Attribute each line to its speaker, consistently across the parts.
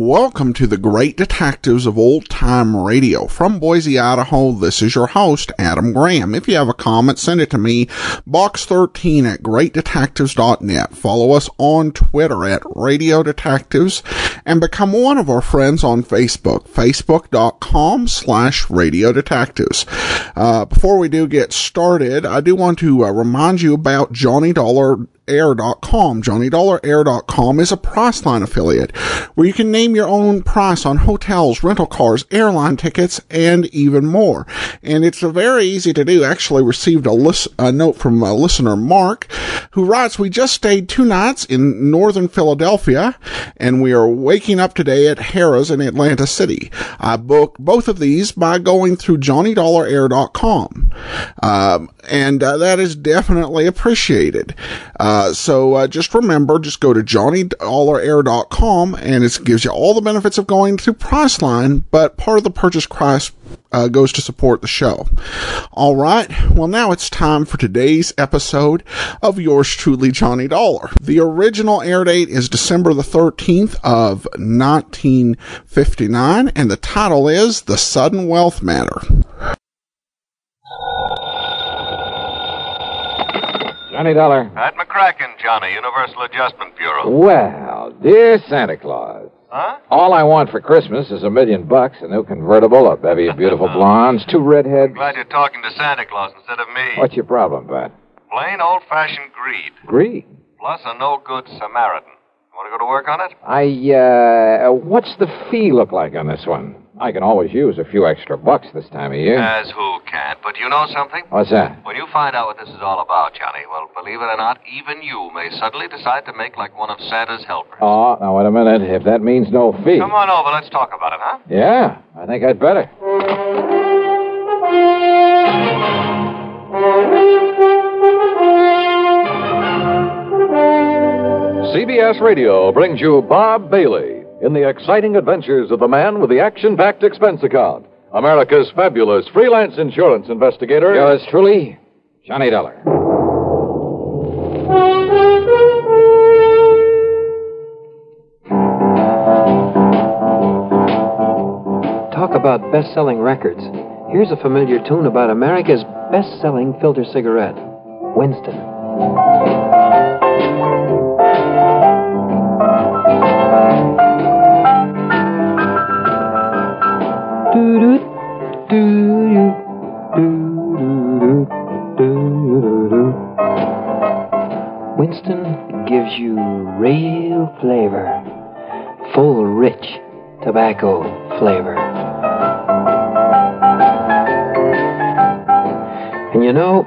Speaker 1: Welcome to the Great Detectives of Old Time Radio. From Boise, Idaho, this is your host, Adam Graham. If you have a comment, send it to me, box13 at greatdetectives.net. Follow us on Twitter at Radio Detectives, and become one of our friends on Facebook, facebook.com/Radio Detectives. Before we do get started, I do want to remind you about JohnnyDollarAir.com. JohnnyDollarAir.com is a Priceline affiliate where you can name your own price on hotels, rental cars, airline tickets, and even more. And it's very easy to do. Actually received a note from a listener, Mark, who writes, "We just stayed 2 nights in northern Philadelphia, and we are waking up today at Harrah's in Atlantic City. I booked both of these by going through JohnnyDollarAir.com. And that is definitely appreciated. So just remember, just go to JohnnyDollarAir.com, and it gives you all the benefits of going through Priceline, but part of the purchase price goes to support the show. All right, well, now it's time for today's episode of yours truly, Johnny Dollar. The original air date is December the 13th of 1959, and the title is The Sudden Wealth Matter.
Speaker 2: Johnny Dollar.
Speaker 3: Pat McCracken, Johnny, Universal Adjustment Bureau.
Speaker 2: Well, dear Santa Claus.
Speaker 3: Huh?
Speaker 2: All I want for Christmas is $1 million, a new convertible, a bevy of beautiful blondes, 2 redheads.
Speaker 3: I'm glad you're talking to Santa Claus instead of me.
Speaker 2: What's your problem, Pat?
Speaker 3: Plain old-fashioned greed.
Speaker 2: Greed?
Speaker 3: Plus a no-good Samaritan. Want to go to work on it?
Speaker 2: What's the fee look like on this one? I can always use a few extra bucks this time of year.
Speaker 3: As who can't. But you know something?
Speaker 2: What's that?
Speaker 3: When you find out what this is all about, Johnny, well, believe it or not, even you may suddenly decide to make like one of Santa's helpers.
Speaker 2: Oh, now, wait a minute. If that means no fee.
Speaker 3: Come on over. Let's talk about it, huh?
Speaker 2: Yeah, I think I'd better.
Speaker 4: CBS Radio brings you Bob Bailey in the exciting adventures of the man with the action-packed expense account, America's fabulous freelance insurance investigator.
Speaker 2: Yours truly, Johnny Dollar.
Speaker 5: Talk about best-selling records. Here's a familiar tune about America's best-selling filter cigarette, Winston. Winston gives you real flavor, full, rich tobacco flavor. And you know,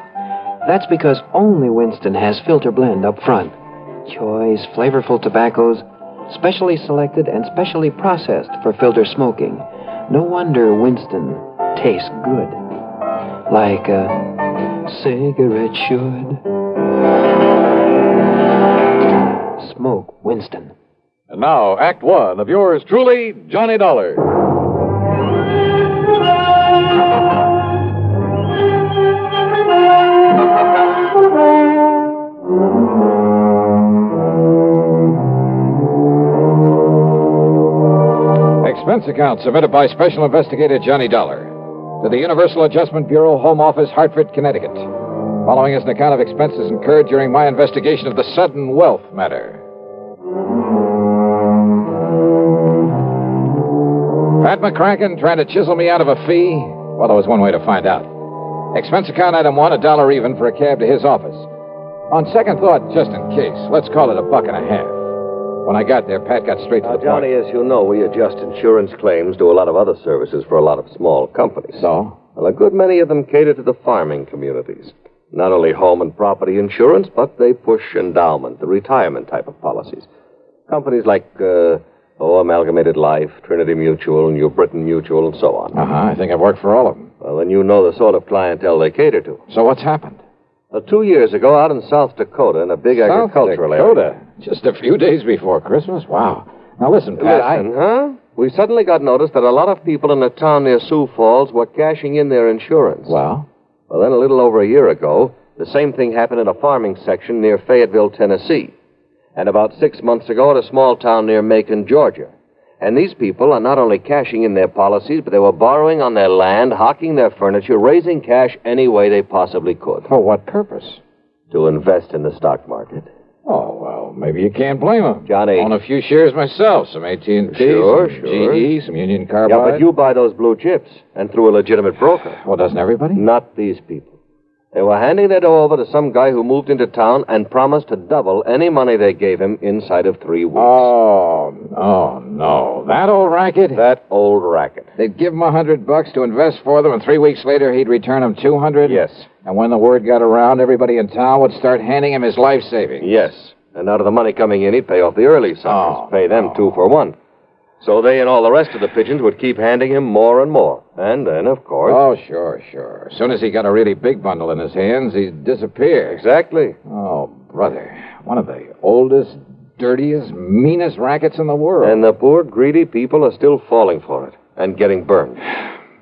Speaker 5: that's because only Winston has filter blend up front. Choice, flavorful tobaccos, specially selected and specially processed for filter smoking. No wonder Winston tastes good, like a cigarette should. Smoke Winston.
Speaker 4: And now, Act One of yours truly, Johnny Dollar.
Speaker 2: Expense account submitted by Special Investigator Johnny Dollar to the Universal Adjustment Bureau, Home Office, Hartford, Connecticut. Following is an account of expenses incurred during my investigation of the sudden wealth matter. Pat McCracken trying to chisel me out of a fee? Well, there was one way to find out. Expense account item 1, $1 even for a cab to his office. On second thought, just in case, let's call it $1.50. When I got there, Pat got straight to the point.
Speaker 6: Johnny, as you know, we adjust insurance claims, do a lot of other services for a lot of small companies.
Speaker 2: So?
Speaker 6: Well, a good many of them cater to the farming communities. Not only home and property insurance, but they push endowment, the retirement type of policies. Companies like, Amalgamated Life, Trinity Mutual, New Britain Mutual, and so on.
Speaker 2: I think I've worked for all of them.
Speaker 6: Well, then you know the sort of clientele they cater to.
Speaker 2: So what's happened?
Speaker 6: 2 years ago, out in South Dakota, in a big agricultural area.
Speaker 2: Just a few days before Christmas? Wow. Now listen, Pat,
Speaker 6: We suddenly got notice that a lot of people in a town near Sioux Falls were cashing in their insurance.
Speaker 2: Well,
Speaker 6: then a little over a year ago, the same thing happened in a farming section near Fayetteville, Tennessee. And about 6 months ago at a small town near Macon, Georgia. And these people are not only cashing in their policies, but they were borrowing on their land, hawking their furniture, raising cash any way they possibly could.
Speaker 2: For what purpose?
Speaker 6: To invest in the stock market.
Speaker 2: Oh, well, maybe you can't blame them.
Speaker 6: Johnny.
Speaker 2: Own a few shares myself. Some AT&T,
Speaker 6: Sure.
Speaker 2: GE, some Union Carbide.
Speaker 6: Yeah, but you buy those blue chips, and through a legitimate broker.
Speaker 2: Well, doesn't everybody?
Speaker 6: Not these people. They were handing their dough over to some guy who moved into town and promised to double any money they gave him inside of 3 weeks.
Speaker 2: Oh, no. That old racket?
Speaker 6: That old racket.
Speaker 2: They'd give him $100 to invest for them, and 3 weeks later he'd return them $200?
Speaker 6: Yes.
Speaker 2: And when the word got around, everybody in town would start handing him his life savings.
Speaker 6: Yes. And out of the money coming in, he'd pay off the early suckers. Pay them 2 for 1. So they and all the rest of the pigeons would keep handing him more and more. And then, of course...
Speaker 2: Oh, sure. As soon as he got a really big bundle in his hands, he'd disappear.
Speaker 6: Exactly.
Speaker 2: Oh, brother. One of the oldest, dirtiest, meanest rackets in the world.
Speaker 6: And the poor, greedy people are still falling for it and getting burned.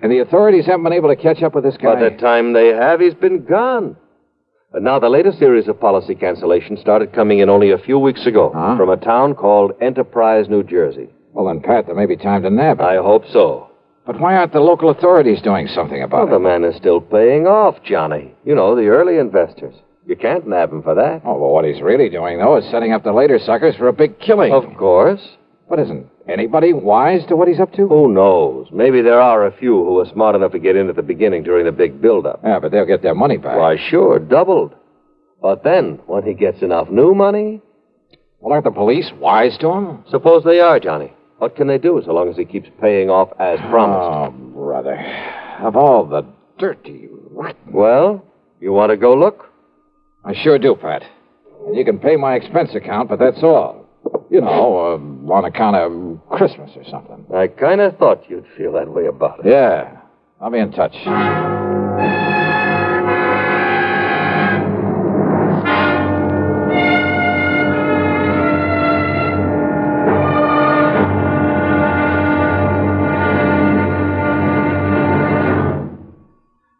Speaker 2: And the authorities haven't been able to catch up with this guy?
Speaker 6: By the time they have, he's been gone. But now the latest series of policy cancellations started coming in only a few weeks ago from a town called Enterprise, New Jersey.
Speaker 2: Well, then, Pat, there may be time to nab it.
Speaker 6: I hope so.
Speaker 2: But why aren't the local authorities doing something about it?
Speaker 6: The man is still paying off, Johnny. You know, the early investors. You can't nab him for that.
Speaker 2: Oh, well, what he's really doing, though, is setting up the later suckers for a big killing.
Speaker 6: Of course.
Speaker 2: But isn't anybody wise to what he's up to?
Speaker 6: Who knows? Maybe there are a few who were smart enough to get in at the beginning during the big build-up.
Speaker 2: Yeah, but they'll get their money back.
Speaker 6: Why, sure, doubled. But then, when he gets enough new money...
Speaker 2: Well, aren't the police wise to him?
Speaker 6: Suppose they are, Johnny. What can they do so long as he keeps paying off as promised?
Speaker 2: Oh, brother. Of all the dirty, rotten...
Speaker 6: Well, you want to go look?
Speaker 2: I sure do, Pat. And you can pay my expense account, but that's all. You know, on account of Christmas or something.
Speaker 6: I kind of thought you'd feel that way about it.
Speaker 2: Yeah. I'll be in touch.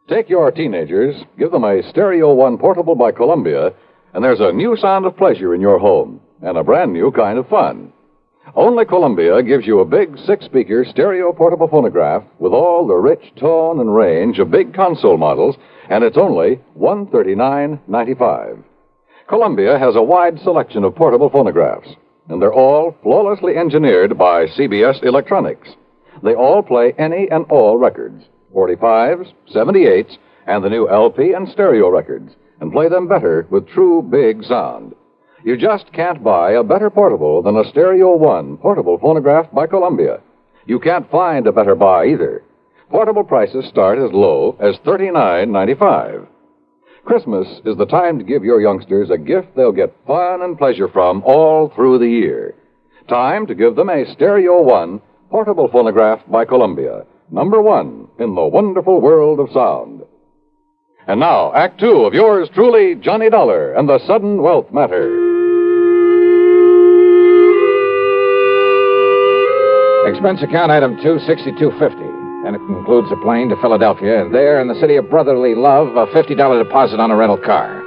Speaker 4: Take your teenagers, give them a Stereo One portable by Columbia, and there's a new sound of pleasure in your home, and a brand new kind of fun. Only Columbia gives you a big 6-speaker stereo portable phonograph with all the rich tone and range of big console models, and it's only $139.95. Columbia has a wide selection of portable phonographs, and they're all flawlessly engineered by CBS Electronics. They all play any and all records. 45s, 78s, and the new LP and stereo records, and play them better with true big sound. You just can't buy a better portable than a Stereo One portable phonograph by Columbia. You can't find a better buy either. Portable prices start as low as $39.95. Christmas is the time to give your youngsters a gift they'll get fun and pleasure from all through the year. Time to give them a Stereo One portable phonograph by Columbia. Number 1 in the wonderful world of sound. And now, Act 2 of yours truly, Johnny Dollar and the Sudden Wealth Matter.
Speaker 2: Expense account item 26250. And it includes a plane to Philadelphia, and there, in the city of brotherly love, a $50 deposit on a rental car.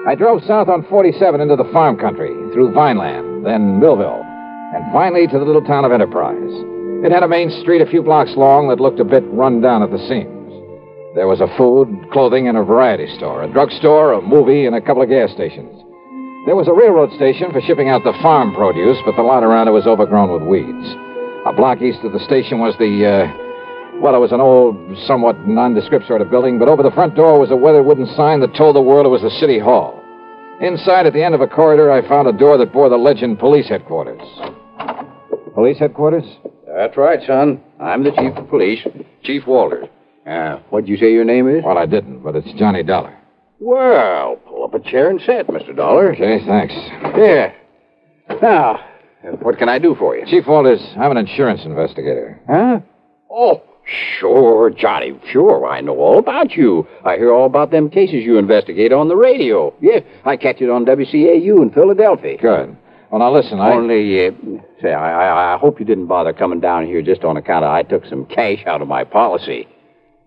Speaker 2: I drove south on 47 into the farm country, through Vineland, then Millville, and finally to the little town of Enterprise. It had a main street a few blocks long that looked a bit run down at the seams. There was a food, clothing, and a variety store, a drugstore, a movie, and a couple of gas stations. There was a railroad station for shipping out the farm produce, but the lot around it was overgrown with weeds. A block east of the station was it was an old, somewhat nondescript sort of building, but over the front door was a weathered wooden sign that told the world it was the city hall. Inside, at the end of a corridor, I found a door that bore the legend Police Headquarters. Police Headquarters?
Speaker 7: That's right, son. I'm the chief of police, Chief Walters. What'd you say your name is?
Speaker 2: Well, I didn't, but it's Johnny Dollar.
Speaker 7: Well, pull up a chair and sit, Mr. Dollar.
Speaker 2: Okay, thanks.
Speaker 7: Yeah. Now, what can I do for you?
Speaker 2: Chief Walters, I'm an insurance investigator.
Speaker 7: Huh? Oh, sure, Johnny. Sure, I know all about you. I hear all about them cases you investigate on the radio. Yeah, I catch it on WCAU in Philadelphia.
Speaker 2: Good. Well, now listen,
Speaker 7: I hope you didn't bother coming down here just on account of I took some cash out of my policy.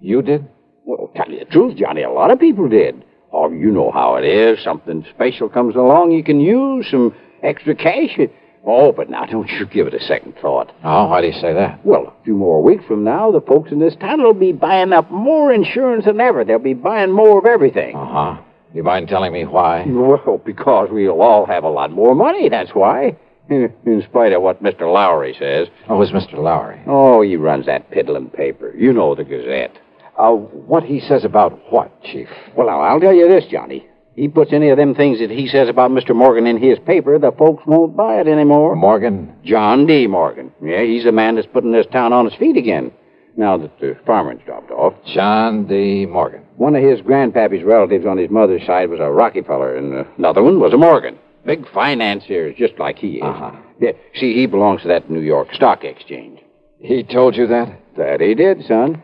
Speaker 2: You did?
Speaker 7: Well, tell you the truth, Johnny, a lot of people did. Oh, you know how it is. Something special comes along, you can use some extra cash. Oh, but now don't you give it a second thought.
Speaker 2: Oh, why do you say that?
Speaker 7: Well, a few more weeks from now, the folks in this town will be buying up more insurance than ever. They'll be buying more of everything.
Speaker 2: Uh-huh. You mind telling me why?
Speaker 7: Well, because we'll all have a lot more money, that's why. In spite of what Mr. Lowry says.
Speaker 2: Oh, who's Mr. Lowry?
Speaker 7: Oh, he runs that piddling paper. You know, the Gazette.
Speaker 2: What he says about what, Chief?
Speaker 7: Well, now, I'll tell you this, Johnny. He puts any of them things that he says about Mr. Morgan in his paper, the folks won't buy it anymore.
Speaker 2: Morgan?
Speaker 7: John D. Morgan. Yeah, he's the man that's putting this town on its feet again, now that the farming's dropped off.
Speaker 2: John D. Morgan.
Speaker 7: One of his grandpappy's relatives on his mother's side was a Rockefeller, and another one was a Morgan. Big financiers, just like he is.
Speaker 2: Uh-huh.
Speaker 7: Yeah, see, he belongs to that New York Stock Exchange.
Speaker 2: He told you that?
Speaker 7: That he did, son.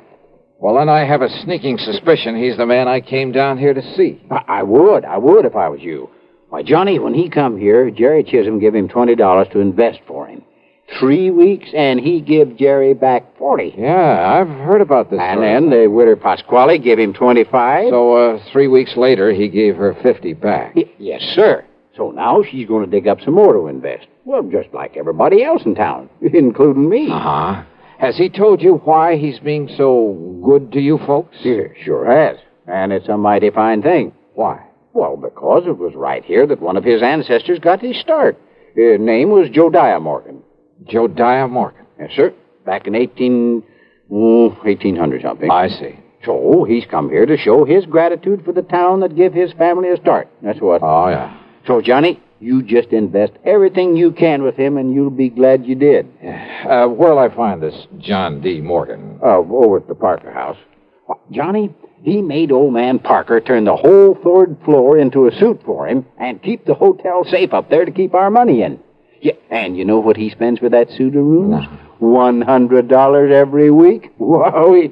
Speaker 2: Well, then I have a sneaking suspicion he's the man I came down here to see.
Speaker 7: I would if I was you. Why, Johnny, when he come here, Jerry Chisholm give him $20 to invest for him. 3 weeks, and he give Jerry back 40.
Speaker 2: Yeah, I've heard about this.
Speaker 7: And then the widow Pasquale gave him 25.
Speaker 2: So, 3 weeks later, he gave her 50 back.
Speaker 7: Yes, sir. So now she's going to dig up some more to invest. Well, just like everybody else in town, including me.
Speaker 2: Uh-huh. Has he told you why he's being so good to you folks?
Speaker 7: Yeah, sure has. And it's a mighty fine thing.
Speaker 2: Why?
Speaker 7: Well, because it was right here that one of his ancestors got his start. His name was Josiah Morgan.
Speaker 2: Josiah Morgan?
Speaker 7: Yes, sir. Back in 1800 something.
Speaker 2: I see.
Speaker 7: So he's come here to show his gratitude for the town that gave his family a start. That's what.
Speaker 2: Oh, yeah.
Speaker 7: So, Johnny, you just invest everything you can with him, and you'll be glad you did.
Speaker 2: Where'll I find this John D. Morgan?
Speaker 7: Over at the Parker house. Well, Johnny, he made old man Parker turn the whole third floor into a suite for him and keep the hotel safe up there to keep our money in. Yeah, and you know what he spends for that suite of rooms? $100 every week. Whoa.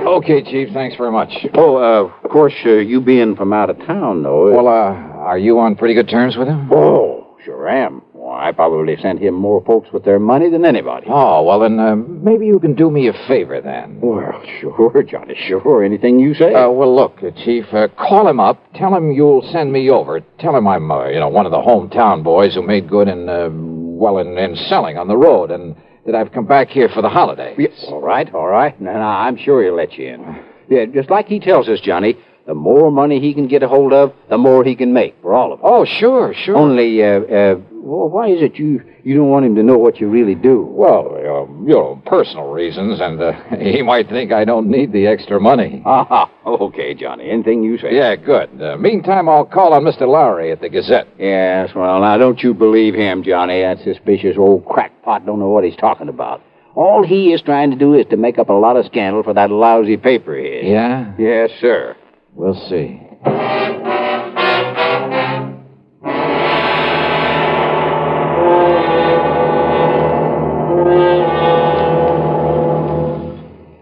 Speaker 2: Okay, Chief, thanks very much.
Speaker 7: Oh, of course, you being from out of town, though.
Speaker 2: Well, are you on pretty good terms with him?
Speaker 7: Oh, sure am. Well, I probably sent him more folks with their money than anybody.
Speaker 2: Oh, well, then maybe you can do me a favor, then.
Speaker 7: Well, sure, Johnny, sure. Anything you say.
Speaker 2: Well, look, Chief, call him up. Tell him you'll send me over. Tell him I'm, one of the hometown boys who made good in selling on the road, and that I've come back here for the holiday.
Speaker 7: Yes. All right. No, I'm sure he'll let you in. Yeah, just like he tells us, Johnny, the more money he can get a hold of, the more he can make for all of us.
Speaker 2: Oh, sure.
Speaker 7: Only, well, why is it you don't want him to know what you really do?
Speaker 2: Well, personal reasons, and he might think I don't need the extra money.
Speaker 7: Okay, Johnny, anything you say.
Speaker 2: Yeah, good. Meantime, I'll call on Mr. Lowry at the Gazette.
Speaker 7: Yes, well, now, don't you believe him, Johnny. That suspicious old crackpot don't know what he's talking about. All he is trying to do is to make up a lot of scandal for that lousy paper he is.
Speaker 2: Yeah?
Speaker 7: Yes, sir.
Speaker 2: We'll see.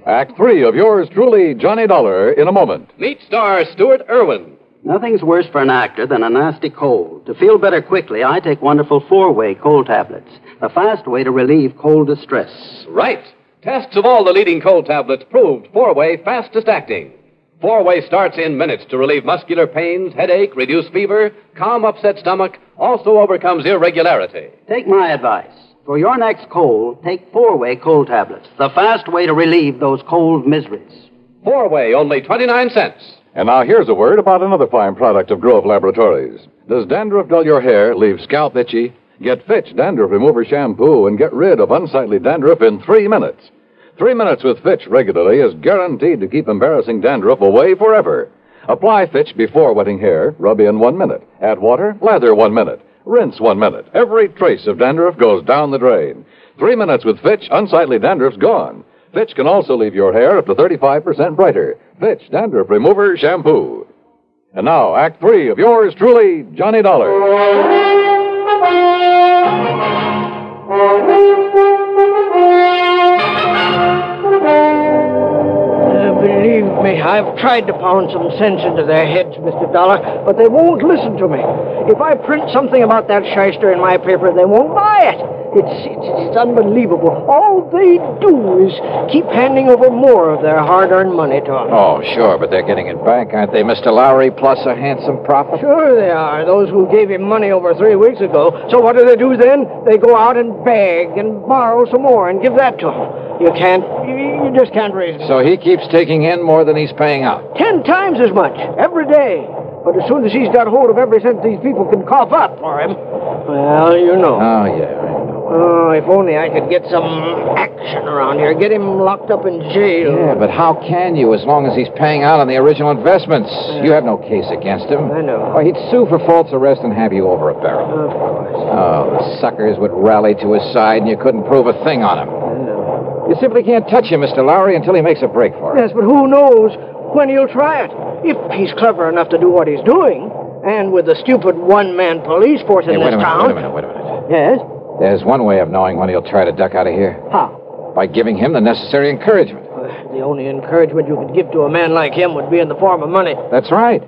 Speaker 4: Act 3 of yours truly, Johnny Dollar, in a moment.
Speaker 8: Meet star Stuart Irwin.
Speaker 9: Nothing's worse for an actor than a nasty cold. To feel better quickly, I take wonderful 4-way cold tablets, the fast way to relieve cold distress.
Speaker 8: Right. Tests of all the leading cold tablets proved 4-way fastest acting. 4-way starts in minutes to relieve muscular pains, headache, reduce fever, calm upset stomach, also overcomes irregularity.
Speaker 9: Take my advice. For your next cold, take 4-way cold tablets, the fast way to relieve those cold miseries.
Speaker 8: 4-way, only 29 cents.
Speaker 4: And now here's a word about another fine product of Grove Laboratories. Does dandruff dull your hair, leave scalp itchy? Get Fitch Dandruff Remover Shampoo and get rid of unsightly dandruff in 3 minutes. 3 minutes with Fitch regularly is guaranteed to keep embarrassing dandruff away forever. Apply Fitch before wetting hair, rub in 1 minute. Add water, lather 1 minute. Rinse 1 minute. Every trace of dandruff goes down the drain. 3 minutes with Fitch, unsightly dandruff's gone. Fitch can also leave your hair up to 35% brighter. Fitch Dandruff Remover Shampoo. And now, Act 3 of yours truly, Johnny Dollar.
Speaker 10: Believe me, I've tried to pound some sense into their heads, Mr. Dollar, but they won't listen to me. If I print something about that shyster in my paper, they won't buy it. It's unbelievable. All they do is keep handing over more of their hard-earned money to us.
Speaker 2: Oh, sure, but they're getting it back, aren't they, Mr. Lowry, plus a handsome profit?
Speaker 10: Sure they are, those who gave him money over 3 weeks ago. So what do they do then? They go out and beg and borrow some more and give that to him. You just can't raise it.
Speaker 2: So he keeps taking in more than he's paying out.
Speaker 10: 10 times as much, every day. But as soon as he's got hold of every cent these people can cough up for him, well, you know.
Speaker 2: Oh, yeah, I know.
Speaker 10: Oh, if only I could get some action around here. Get him locked up in jail.
Speaker 2: Yeah, but how can you as long as he's paying out on the original investments? You have no case against him.
Speaker 10: I know.
Speaker 2: Or he'd sue for false arrest and have you over a barrel.
Speaker 10: Of course.
Speaker 2: Oh, the suckers would rally to his side and you couldn't prove a thing on him.
Speaker 10: I know.
Speaker 2: You simply can't touch him, Mr. Lowry, until he makes a break for it.
Speaker 10: Yes, but who knows when he'll try it. If he's clever enough to do what he's doing, and with the stupid one-man police force in this town...
Speaker 2: Wait a minute.
Speaker 10: Yes?
Speaker 2: There's one way of knowing when he'll try to duck out of here.
Speaker 10: How?
Speaker 2: By giving him the necessary encouragement.
Speaker 10: The only encouragement you could give to a man like him would be in the form of money.
Speaker 2: That's right.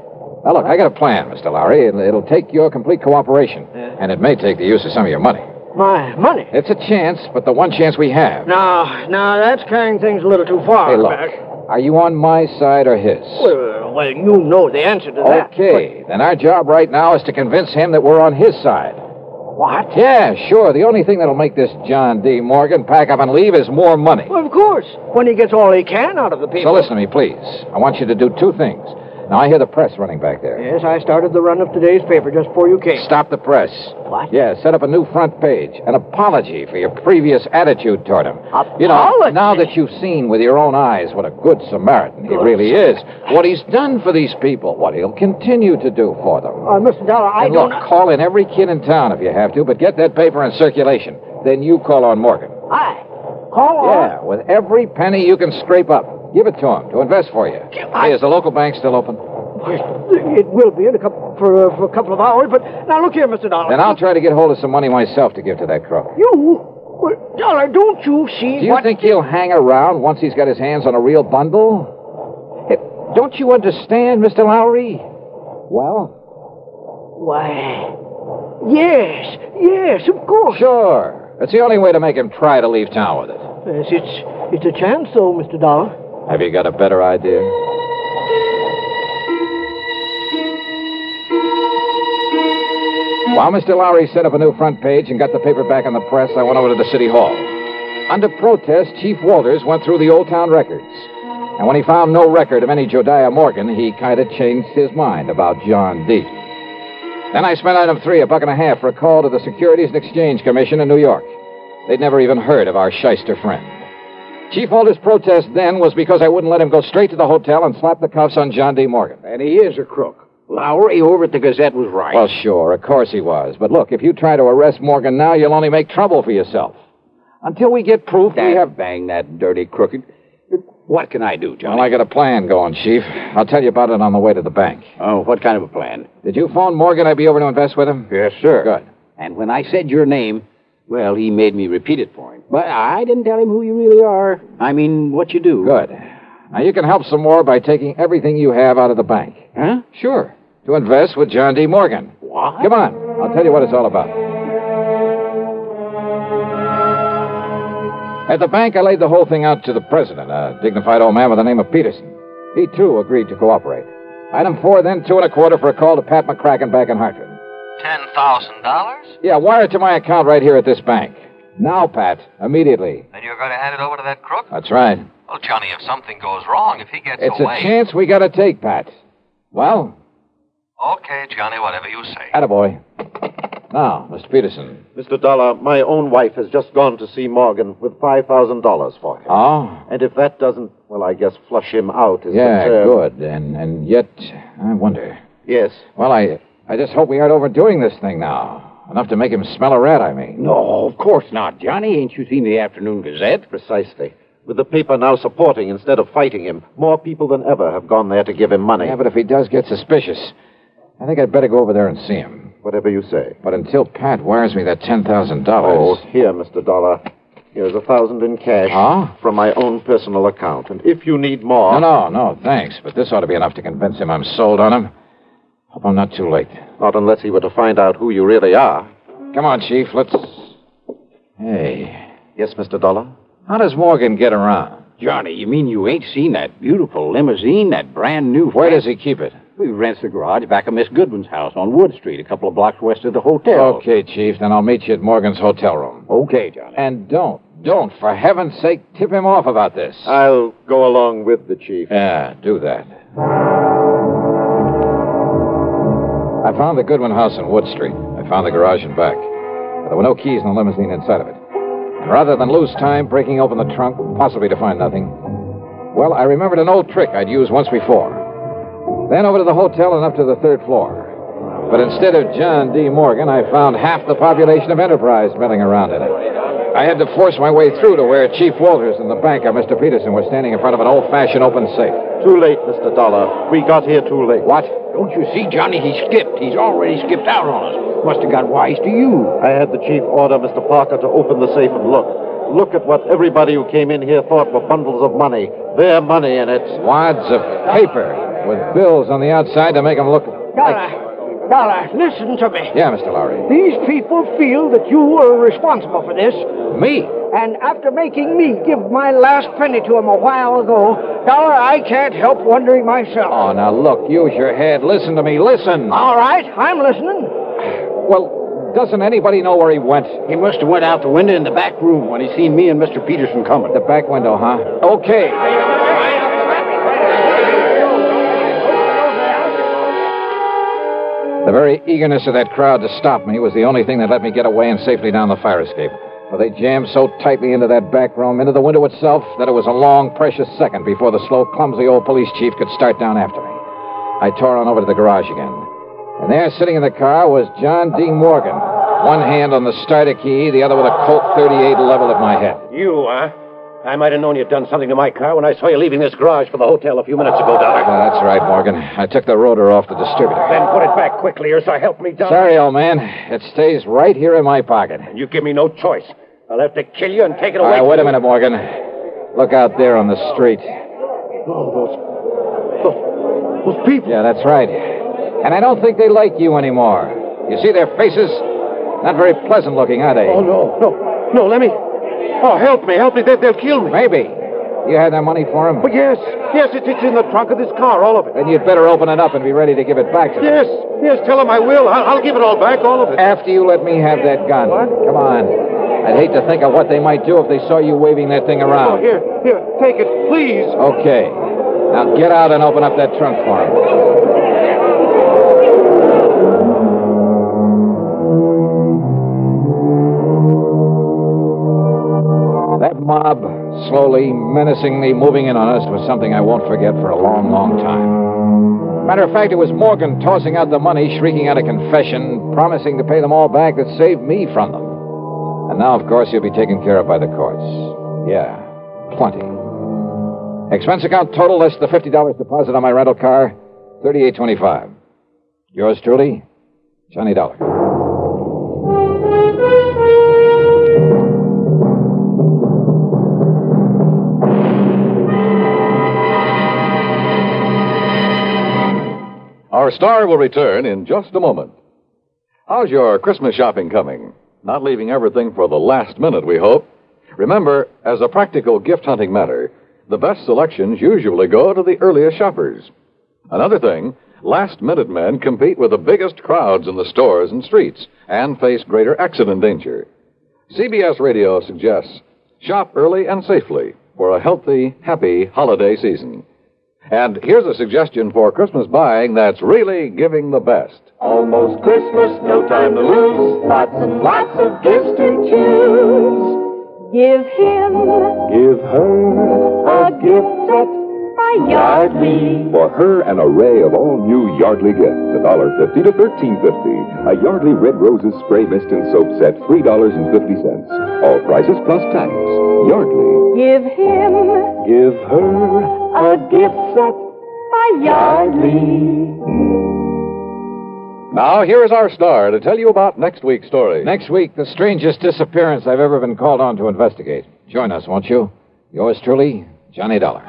Speaker 2: Now, look, I got a plan, Mr. Lowry. It'll take your complete cooperation.
Speaker 10: Yeah.
Speaker 2: And it may take the use of some of your money.
Speaker 10: My money?
Speaker 2: It's a chance, but the one chance we have.
Speaker 10: Now, that's carrying things a little too far.
Speaker 2: Hey, look.
Speaker 10: Back.
Speaker 2: Are you on my side or his?
Speaker 10: Well, you know the answer to that.
Speaker 2: Okay, then our job right now is to convince him that we're on his side.
Speaker 10: What?
Speaker 2: Yeah, sure. The only thing that'll make this John D. Morgan pack up and leave is more money.
Speaker 10: Well, of course. When he gets all he can out of the people.
Speaker 2: So listen to me, please. I want you to do two things. Now, I hear the press running back there.
Speaker 10: Yes, I started the run of today's paper just before you came.
Speaker 2: Stop the press.
Speaker 10: What?
Speaker 2: Yeah, set up a new front page. An apology for your previous attitude toward him.
Speaker 10: Apology?
Speaker 2: You know, now that you've seen with your own eyes what a good Samaritan he really is, what he's done for these people, what he'll continue to do for them.
Speaker 10: Mr. Dollar, I
Speaker 2: And
Speaker 10: don't...
Speaker 2: look, call in every kid in town if you have to, but get that paper in circulation. Then you call on Morgan.
Speaker 10: Call on?
Speaker 2: Yeah, with every penny you can scrape up. Give it to him to invest for you. Hey, is the local bank still open?
Speaker 10: It will be in for a couple of hours, but now look here, Mr. Dollar.
Speaker 2: Then I'll try to get hold of some money myself to give to that crook.
Speaker 10: You? Well, Dollar, don't you see
Speaker 2: Do you think he'll hang around once he's got his hands on a real bundle? Hey, don't you understand, Mr. Lowry? Well?
Speaker 10: Why, yes, of course.
Speaker 2: Sure. It's the only way to make him try to leave town with it.
Speaker 10: Yes, it's a chance, though, Mr. Dollar.
Speaker 2: Have you got a better idea? While Mr. Lowry set up a new front page and got the paper back on the press, I went over to the city hall. Under protest, Chief Walters went through the old town records. And when he found no record of any Josiah Morgan, he kind of changed his mind about John D. Then I spent item 3, $1.50 for a call to the Securities and Exchange Commission in New York. They'd never even heard of our shyster friend. Chief Walters' protest then was because I wouldn't let him go straight to the hotel and slap the cuffs on John D. Morgan.
Speaker 7: And he is a crook. Lowry over at the Gazette was right.
Speaker 2: Well, sure, of course he was. But look, if you try to arrest Morgan now, you'll only make trouble for yourself. Until we get proof, we have...
Speaker 7: Bang that dirty crooked. What can I do, Johnny?
Speaker 2: Well, I got a plan going, Chief. I'll tell you about it on the way to the bank.
Speaker 7: Oh, what kind of a plan?
Speaker 2: Did you phone Morgan I'd be over to invest with him?
Speaker 7: Yes, sir.
Speaker 2: Good.
Speaker 7: And when I said your name, well, he made me repeat it for him. But I didn't tell him who you really are. I mean, what you do.
Speaker 2: Good. Now, you can help some more by taking everything you have out of the bank.
Speaker 7: Huh?
Speaker 2: Sure. To invest with John D. Morgan.
Speaker 7: What?
Speaker 2: Come on. I'll tell you what it's all about. At the bank, I laid the whole thing out to the president, a dignified old man by the name of Peterson. He, too, agreed to cooperate. Item 4, then $2.25 for a call to Pat McCracken back in Hartford.
Speaker 3: $10,000?
Speaker 2: Yeah, wire it to my account right here at this bank. Now, Pat, immediately.
Speaker 3: Then you're going to hand it over to that crook?
Speaker 2: That's right.
Speaker 3: Well, Johnny, if something goes wrong, if he gets
Speaker 2: It's
Speaker 3: away...
Speaker 2: a chance we got to take, Pat. Well?
Speaker 3: Okay, Johnny, whatever you say.
Speaker 2: Attaboy. Now, Mr. Peterson.
Speaker 11: Mr. Dollar, my own wife has just gone to see Morgan with $5,000 for him.
Speaker 2: Oh?
Speaker 11: And if that doesn't, well, I guess flush him out is
Speaker 2: Yeah, good. And yet, I wonder.
Speaker 11: Yes.
Speaker 2: Well, I just hope we aren't overdoing this thing now. Enough to make him smell a rat, I mean.
Speaker 7: No, of course not, Johnny. Ain't you seen the Afternoon Gazette?
Speaker 11: Precisely. With the paper now supporting instead of fighting him, more people than ever have gone there to give him money.
Speaker 2: Yeah, but if he does get suspicious, I think I'd better go over there and see him.
Speaker 11: Whatever you say.
Speaker 2: But until Pat wires me that $10,000...
Speaker 11: Oh, here, Mr. Dollar. Here's $1,000 in cash.
Speaker 2: Huh?
Speaker 11: From my own personal account. And if you need more...
Speaker 2: No, thanks. But this ought to be enough to convince him I'm sold on him. Hope I'm not too late.
Speaker 11: Not unless he were to find out who you really are.
Speaker 2: Come on, Chief. Let's... Hey,
Speaker 11: Yes, Mr. Dollar?
Speaker 2: how does Morgan get around?
Speaker 7: Johnny, you mean you ain't seen that beautiful limousine, that brand new...
Speaker 2: Where does he keep it?
Speaker 7: He rents the garage back of Miss Goodwin's house on Wood Street, a couple of blocks west of the hotel.
Speaker 2: Okay, Chief, then I'll meet you at Morgan's hotel room.
Speaker 7: Okay, Johnny.
Speaker 2: And don't, for heaven's sake, tip him off about this.
Speaker 11: I'll go along with the chief.
Speaker 2: Yeah, do that. I found the Goodwin house on Wood Street. I found the garage and back. But there were no keys in the limousine inside of it. And rather than lose time breaking open the trunk, possibly to find nothing, well, I remembered an old trick I'd used once before. Then over to the hotel and up to the third floor. But instead of John D. Morgan, I found half the population of Enterprise milling around in it. I had to force my way through to where Chief Walters and the banker, Mr. Peterson, were standing in front of an old-fashioned open safe.
Speaker 11: Too late, Mr. Dollar. We got here too late.
Speaker 2: What?
Speaker 7: Don't you see, Johnny? He skipped. He's already skipped out on us. Must have got wise to you.
Speaker 11: I had the chief order Mr. Parker to open the safe and look. Look at what everybody who came in here thought were bundles of money. Their money in it.
Speaker 2: Wads of paper with bills on the outside to make them look
Speaker 10: Dollar, listen to me.
Speaker 2: Yeah, Mr. Lowry.
Speaker 10: These people feel that you were responsible for this.
Speaker 2: Me?
Speaker 10: And after making me give my last penny to him a while ago, Dollar, I can't help wondering myself.
Speaker 2: Oh, now look, use your head. Listen to me, listen.
Speaker 10: All right, I'm listening.
Speaker 2: Well, doesn't anybody know where he went?
Speaker 7: He must have went out the window in the back room when he seen me and Mr. Peterson coming.
Speaker 2: The back window, huh? Okay. The very eagerness of that crowd to stop me was the only thing that let me get away and safely down the fire escape. For they jammed so tightly into that back room, into the window itself, that it was a long, precious second before the slow, clumsy old police chief could start down after me. I tore on over to the garage again. And there, sitting in the car, was John D. Morgan. One hand on the starter key, the other with a Colt 38 leveled at my head.
Speaker 12: You, huh? I might have known you'd done something to my car when I saw you leaving this garage for the hotel a few minutes ago, Dollar.
Speaker 2: That's right, Morgan. I took the rotor off the distributor.
Speaker 12: Then put it back quickly, or so help me, Dollar.
Speaker 2: Sorry, old man. It stays right here in my pocket.
Speaker 12: And you give me no choice. I'll have to kill you and take it away.
Speaker 2: All right, wait a minute, Morgan. Look out there on the street.
Speaker 12: Oh, those people.
Speaker 2: Yeah, that's right. And I don't think they like you anymore. You see their faces? Not very pleasant looking, are they?
Speaker 12: Oh, no, let me... Oh, help me. They'll kill me.
Speaker 2: Maybe. You had that money for him?
Speaker 12: But yes, it's in the trunk of this car, all of it.
Speaker 2: Then you'd better open it up and be ready to give it back to them.
Speaker 12: Yes, tell them I will. I'll give it all back, all of it.
Speaker 2: After you let me have that gun.
Speaker 12: What?
Speaker 2: Come on. I'd hate to think of what they might do if they saw you waving that thing around.
Speaker 12: Oh, here, take it, please.
Speaker 2: Okay. Now get out and open up that trunk for him. That mob, slowly, menacingly moving in on us, was something I won't forget for a long, long time. Matter of fact, it was Morgan tossing out the money, shrieking out a confession, promising to pay them all back that saved me from them. And now, of course, he'll be taken care of by the courts. Yeah, plenty. Expense account total less the $50 deposit on my rental car, $38.25. Yours truly, Johnny Dollar.
Speaker 4: Our star will return in just a moment. How's your Christmas shopping coming? Not leaving everything for the last minute, we hope. Remember, as a practical gift-hunting matter, the best selections usually go to the earliest shoppers. Another thing, last-minute men compete with the biggest crowds in the stores and streets and face greater accident danger. CBS Radio suggests shop early and safely for a healthy, happy holiday season. And here's a suggestion for Christmas buying that's really giving the best.
Speaker 13: Almost Christmas, no time to lose. Lots and lots of gifts to choose.
Speaker 14: Give him,
Speaker 13: give her
Speaker 14: a gift set by Yardley.
Speaker 15: For her, an array of all new Yardley gifts, $1.50 to $13.50. A Yardley Red Roses Spray Mist and Soap Set, $3.50. All prices plus tax. Yardley.
Speaker 14: Give him,
Speaker 13: give her
Speaker 14: a gift set by Yardley.
Speaker 4: Now, here is our star to tell you about next week's story.
Speaker 2: Next week, the strangest disappearance I've ever been called on to investigate. Join us, won't you? Yours truly, Johnny Dollar.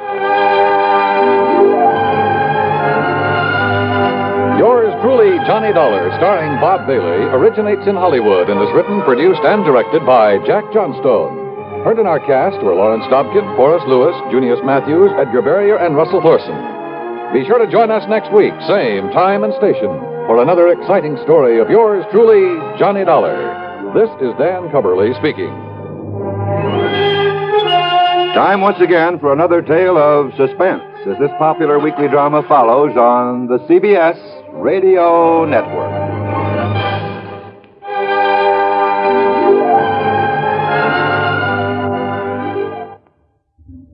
Speaker 4: Yours Truly Johnny Dollar, starring Bob Bailey, originates in Hollywood and is written, produced, and directed by Jack Johnstone. Heard in our cast were Lawrence Dobkin, Forrest Lewis, Junius Matthews, Edgar Barrier, and Russell Thorson. Be sure to join us next week, same time and station, for another exciting story of yours truly, Johnny Dollar. This is Dan Cubberly speaking.
Speaker 16: Time once again for another tale of suspense as this popular weekly drama follows on the CBS Radio Network.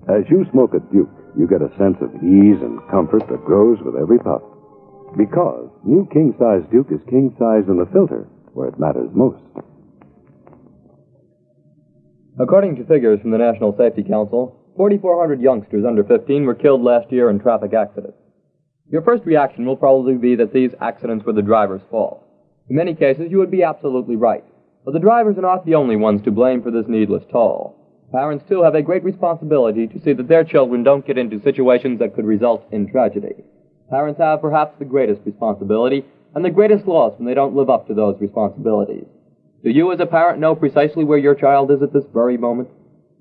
Speaker 17: As you smoke a Duke, you get a sense of ease and comfort that grows with every puff. Because new king-size Duke is king-size in the filter, where it matters most.
Speaker 18: According to figures from the National Safety Council, 4,400 youngsters under 15 were killed last year in traffic accidents. Your first reaction will probably be that these accidents were the driver's fault. In many cases, you would be absolutely right. But the drivers are not the only ones to blame for this needless toll. Parents, too, have a great responsibility to see that their children don't get into situations that could result in tragedy. Parents have perhaps the greatest responsibility and the greatest loss when they don't live up to those responsibilities. Do you, as a parent, know precisely where your child is at this very moment?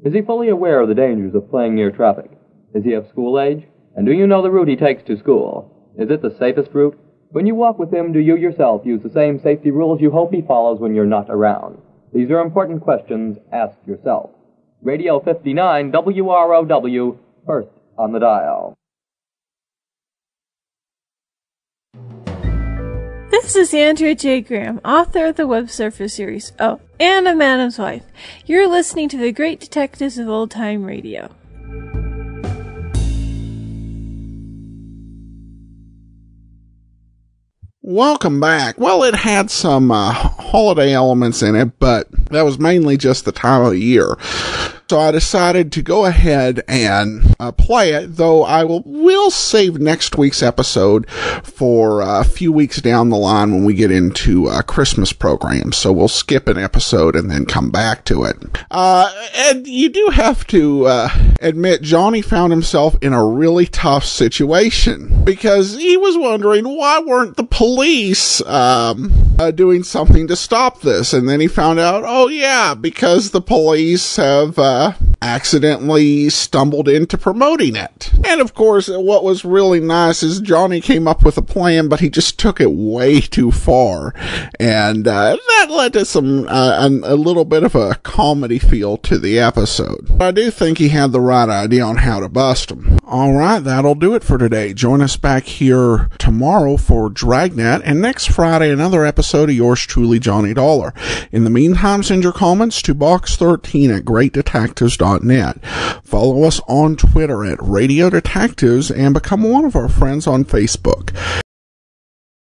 Speaker 18: Is he fully aware of the dangers of playing near traffic? Is he of school age? And do you know the route he takes to school? Is it the safest route? When you walk with him, do you yourself use the same safety rules you hope he follows when you're not around? These are important questions. Ask yourself. Radio 59 WROW, first on the dial.
Speaker 19: This is Andrea J. Graham, author of the Web Surfer series, Oh, and a Madam's Wife. You're listening to the Great Detectives of Old Time Radio.
Speaker 1: Welcome back. Well, it had some holiday elements in it, but that was mainly just the time of year. So I decided to go ahead and play it, though I will save next week's episode for a few weeks down the line when we get into Christmas programs. So we'll skip an episode and then come back to it. And you do have to admit, Johnny found himself in a really tough situation because he was wondering why weren't the police doing something to stop this. And then he found out, oh yeah, because the police have accidentally stumbled into promoting it. And of course, what was really nice is Johnny came up with a plan, but he just took it way too far. And that led to some a little bit of a comedy feel to the episode. But I do think he had the right idea on how to bust him. Alright, that'll do it for today. Join us back here tomorrow for Dragnet, and next Friday another episode of yours truly, Johnny Dollar. In the meantime, send your comments to box13@greatdetectives.net. Follow us on Twitter at Radio Detectives and become one of our friends on Facebook.